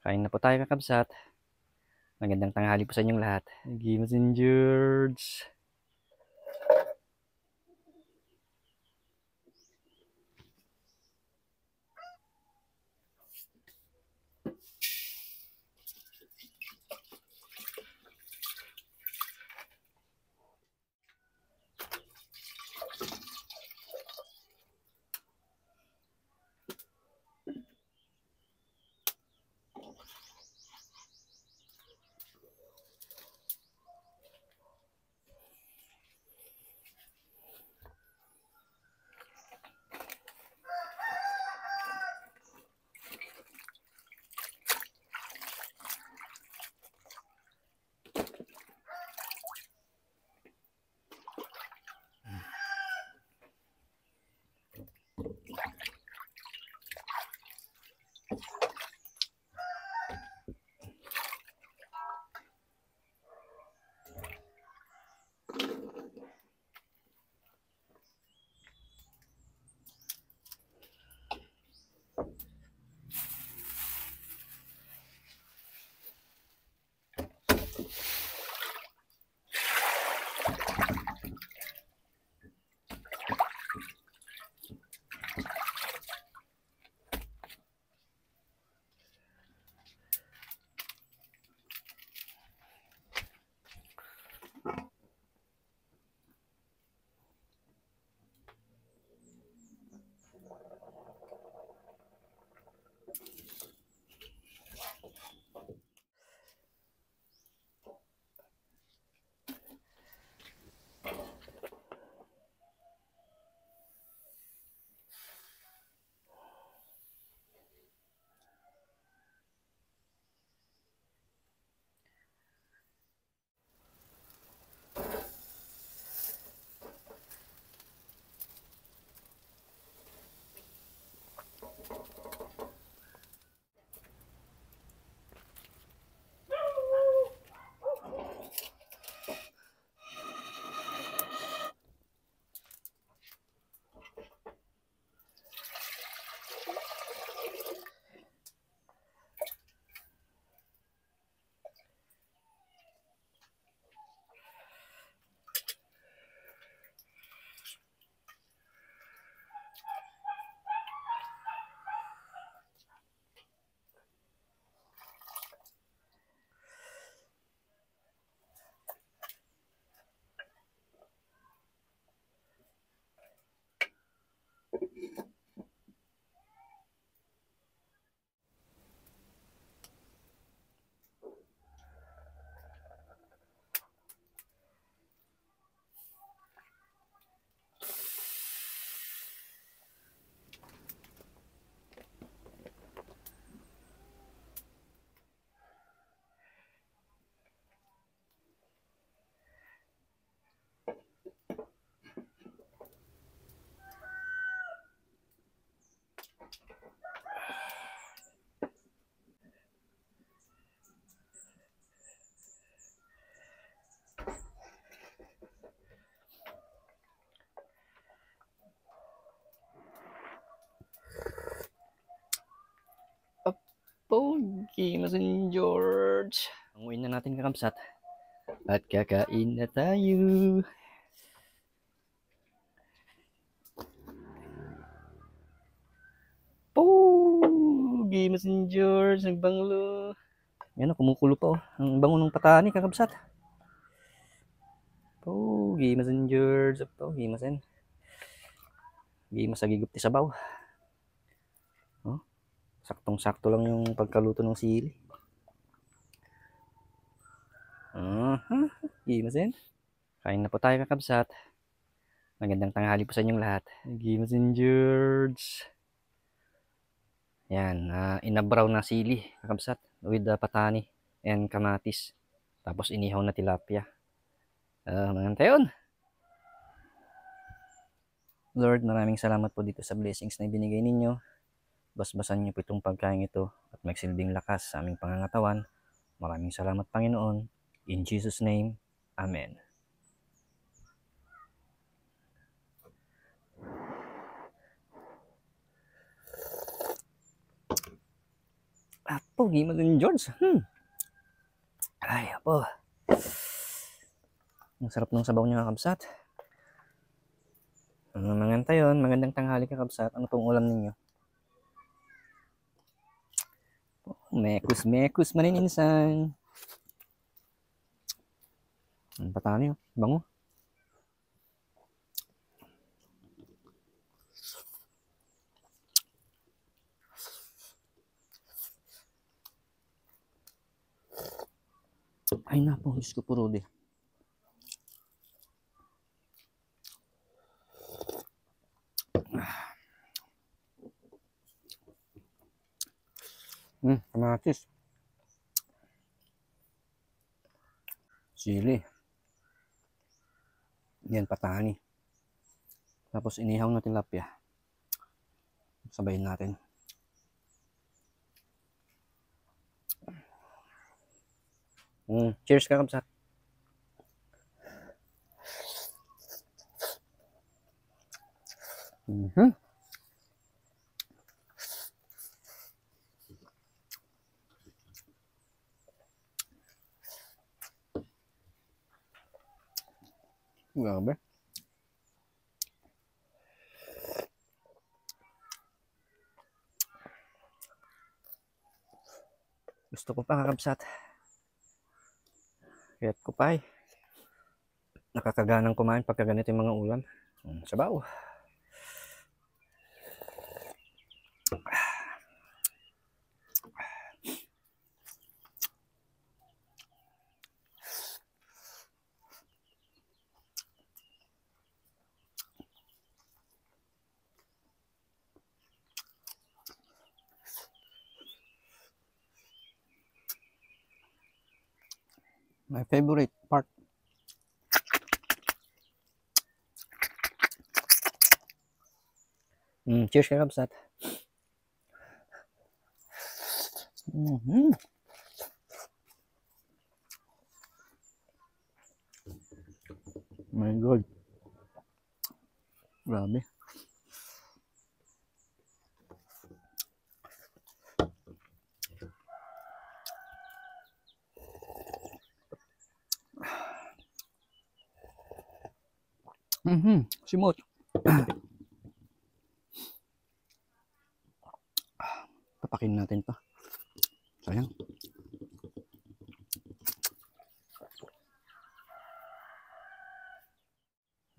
Kain na po tayo kakabsat. Magandang tanghali po sa inyong lahat. Gimas and George. Gimas and George. Panguin na natin kakabsat. At kakain na tayo. Gimas and George. Nagbanglo. Yan o, kumukulo pa oh. Ang bango ng patani kakabsat. Gimas and George. Gimas and. Gimas agigup ti sabaw. Oh, saktong-sakto lang yung pagkaluto ng sili. Gimas and. Kain na po tayo kakabsat. Magandang tanghali po sa inyong lahat. Gimas and George. Yan, inabraw na sili kakabsat with patani and kamatis. Tapos inihaw na tilapia. Mga tayon. Lord, maraming salamat po dito sa blessings na ibinigay ninyo. Basbasan niyo po itong pagkain ito at magsilbing lakas sa aming pangangatawan. Maraming salamat, Panginoon. In Jesus' name, Amen. Pogi mo din, George. Ay, apo. Ang sarap ng sabaw niya, kakabsat. Mga tayon, magandang tanghali, kakabsat. Ano pong ulam ninyo? Mekus manininsan. Ang patani, bango. Ay napo, Diyos ko puro di. Kamatis. Sili. Yan, patani. Tapos inihaw na tilapia. Sabayin natin. Cheers, kakabsat. Grabe. Gusto ko pa, kakabsat. Kaya't ko pa nakakaganang kumain pagka ganito yung mga ulam. Sabaw. My favorite part. Cheers, kakabsat. My God. Grabe. Simot. Papakin natin pa. Sayang.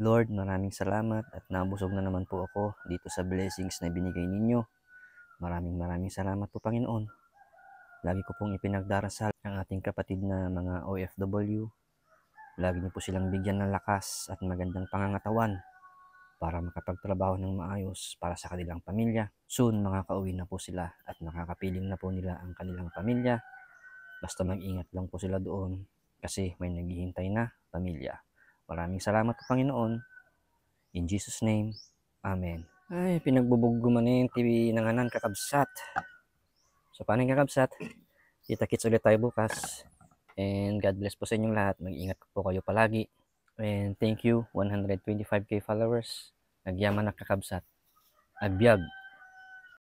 Lord, maraming salamat at nabusog na naman po ako dito sa blessings na binigay ninyo. Maraming salamat po, Panginoon. Lagi ko pong ipinagdarasal ang ating kapatid na mga OFW. Lagi niyo po silang bigyan ng lakas at magandang pangangatawan para makapagtrabaho ng maayos para sa kanilang pamilya. Soon, makakauwi na po sila at nakakapiling na po nila ang kanilang pamilya. Basta mag-ingat lang po sila doon kasi may naghihintay na pamilya. Maraming salamat po, Panginoon. In Jesus' name, Amen. Ay, pinagbubuguman na yung TV ng anan, kakabsat. So, paano yung kakabsat? Kita-kits ulit tayo bukas. And God bless po sa inyong lahat. Mag-ingat po kayo palagi. And thank you, 125k followers. Nagyaman na kakabsat. Agbyag.